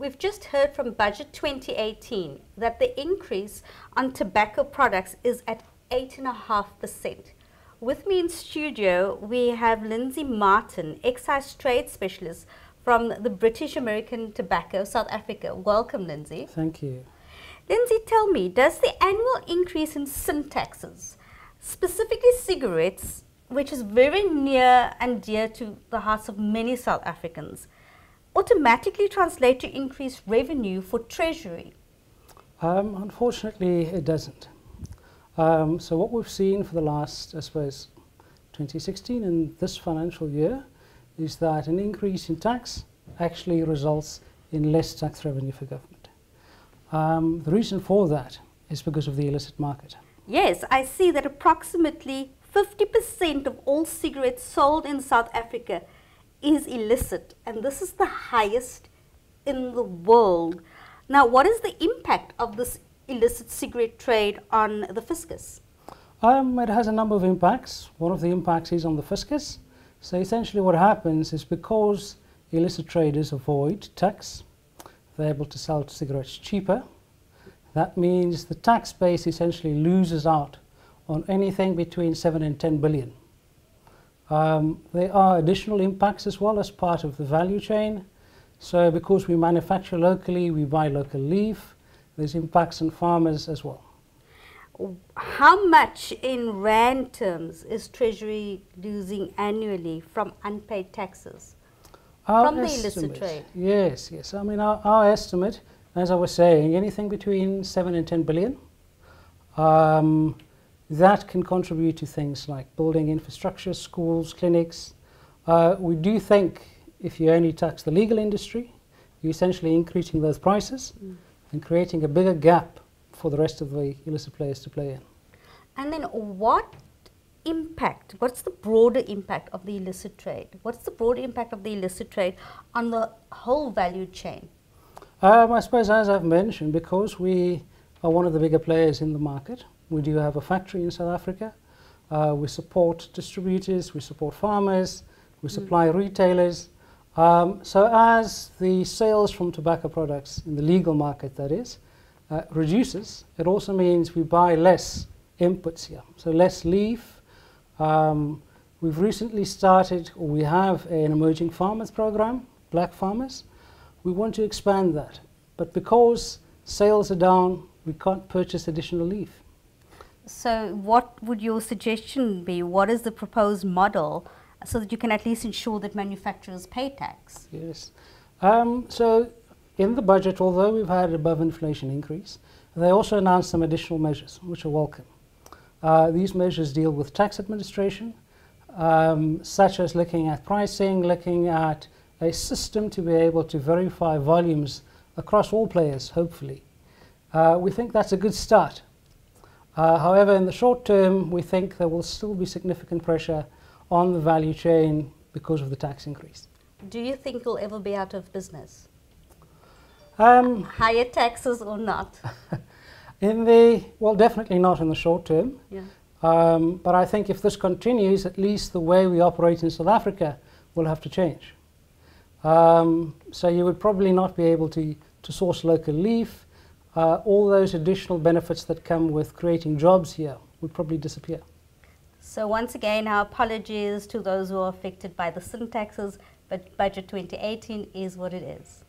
we've just heard from Budget 2018 that the increase on tobacco products is at 8.5%. With me in studio, we have Lindsay Martin, Excise Trade Specialist from the British American Tobacco, South Africa. Welcome, Lindsay. Thank you. Lindsay, tell me, does the annual increase in sin taxes, specifically cigarettes, which is very near and dear to the hearts of many South Africans, automatically translate to increased revenue for Treasury? Unfortunately, it doesn't. So what we've seen for the last, I suppose, 2016 and this financial year is that an increase in tax actually results in less tax revenue for government. The reason for that is because of the illicit market. Yes, I see that approximately 50% of all cigarettes sold in South Africa is illicit, and this is the highest in the world. Now, what is the impact of this illicit cigarette trade on the fiscus? It has a number of impacts. One of the impacts is on the fiscus. So essentially what happens is because illicit traders avoid tax, they're able to sell cigarettes cheaper. That means the tax base essentially loses out on anything between 7 and 10 billion. There are additional impacts as well as part of the value chain. So because we manufacture locally, we buy local leaf, there's impacts on farmers as well. How much in rand terms is Treasury losing annually from unpaid taxes from the illicit trade? Yes. I mean, our estimate, as I was saying, anything between 7 and 10 billion. That can contribute to things like building infrastructure, schools, clinics. We do think if you only tax the legal industry, you're essentially increasing those prices and creating a bigger gap for the rest of the illicit players to play in. And then what's the broader impact of the illicit trade? What's the broader impact of the illicit trade on the whole value chain? I suppose, as I've mentioned, because we are one of the bigger players in the market, we do have a factory in South Africa. We support distributors, we support farmers, we supply retailers. So as the sales from tobacco products in the legal market, that is, reduces, it also means we buy less inputs here, so less leaf. We've recently started, or we have an emerging farmers program, black farmers. We want to expand that, but because sales are down, we can't purchase additional leaf. So what would your suggestion be? What is the proposed model so that you can at least ensure that manufacturers pay tax? Yes. So in the budget, although we've had above inflation increase, they also announced some additional measures, which are welcome. These measures deal with tax administration, such as looking at pricing, looking at a system to be able to verify volumes across all players, hopefully. We think that's a good start. However, in the short term, we think there will still be significant pressure on the value chain because of the tax increase. Do you think you'll ever be out of business? Higher taxes or not? Well, definitely not in the short term. Yeah. But I think if this continues, at least the way we operate in South Africa will have to change. So you would probably not be able to source local leaf. All those additional benefits that come with creating jobs here would probably disappear. So once again, our apologies to those who are affected by the sin taxes, but Budget 2018 is what it is.